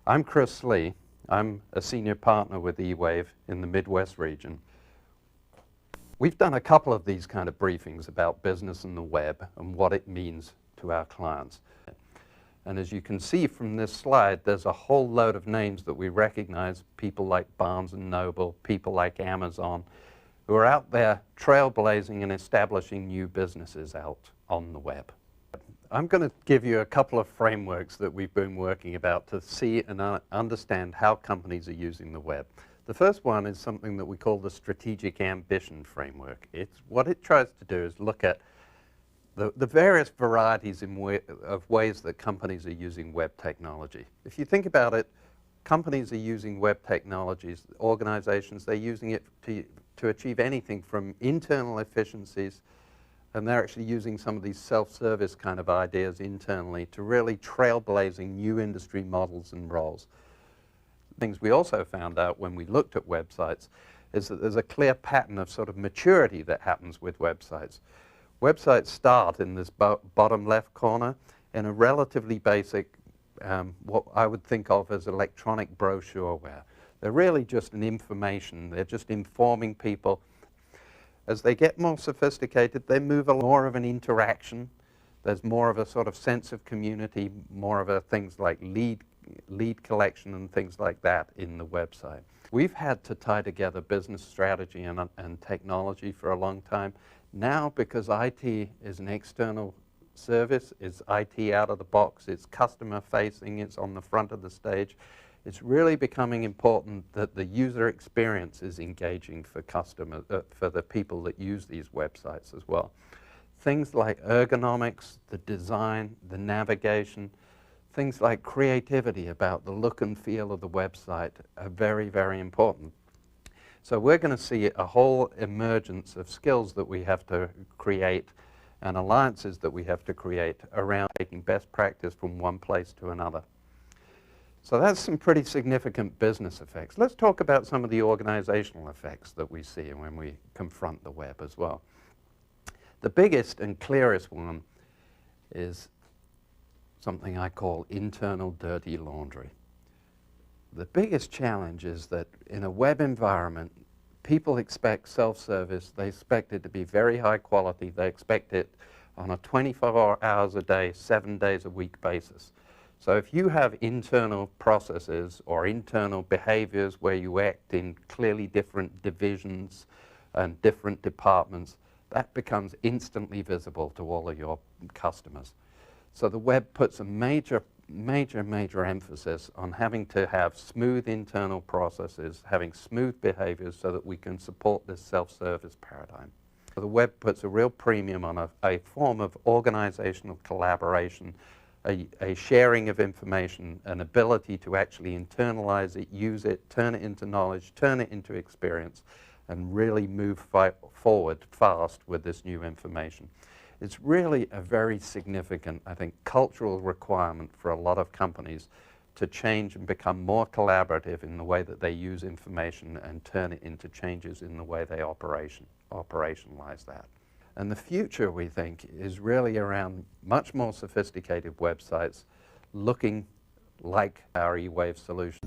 I'm Chris Slee. I'm a senior partner with eWave in the Midwest region. We've done a couple of these kind of briefings about business and the web and what it means to our clients. And as you can see from this slide, there's a whole load of names that we recognize, people like Barnes & Noble, people like Amazon, who are out there trailblazing and establishing new businesses out on the web. I'm going to give you a couple of frameworks that we've been working about to see and understand how companies are using the web. The first one is something that we call the strategic ambition framework. What it tries to do is look at the various varieties of ways that companies are using web technology. If you think about it, companies are using web technologies, organizations, they're using it to achieve anything from internal efficiencies, and they're actually using some of these self-service kind of ideas internally to really trailblazing new industry models and roles. Things we also found out when we looked at websites is that there's a clear pattern of sort of maturity that happens with websites. Websites start in this bottom left corner in a relatively basic, what I would think of as electronic brochureware. They're really just an information, they're just informing people. As they get more sophisticated, they move along more of an interaction. There's more of a sort of sense of community, more of a things like lead collection and things like that in the website. We've had to tie together business strategy and technology for a long time. Now, because IT is an external service, it's IT out of the box, it's customer facing, it's on the front of the stage, it's really becoming important that the user experience is engaging for customers, for the people that use these websites as well. Things like ergonomics, the design, the navigation, things like creativity about the look and feel of the website are very, very important. So we're going to see a whole emergence of skills that we have to create and alliances that we have to create around taking best practice from one place to another. So that's some pretty significant business effects. Let's talk about some of the organizational effects that we see when we confront the web as well. The biggest and clearest one is something I call internal dirty laundry. The biggest challenge is that in a web environment, people expect self-service, they expect it to be very high quality, they expect it on a 24 hours a day, 7 days a week basis. So if you have internal processes or internal behaviors where you act in clearly different divisions and different departments, that becomes instantly visible to all of your customers. So the web puts a major emphasis on having to have smooth internal processes, having smooth behaviors so that we can support this self-service paradigm. So the web puts a real premium on a form of organizational collaboration, a sharing of information, an ability to actually internalize it, use it, turn it into knowledge, turn it into experience, and really move forward fast with this new information. It's really a very significant, I think, cultural requirement for a lot of companies to change and become more collaborative in the way that they use information and turn it into changes in the way they operationalize that. And the future, we think, is really around much more sophisticated websites looking like our eWave solution.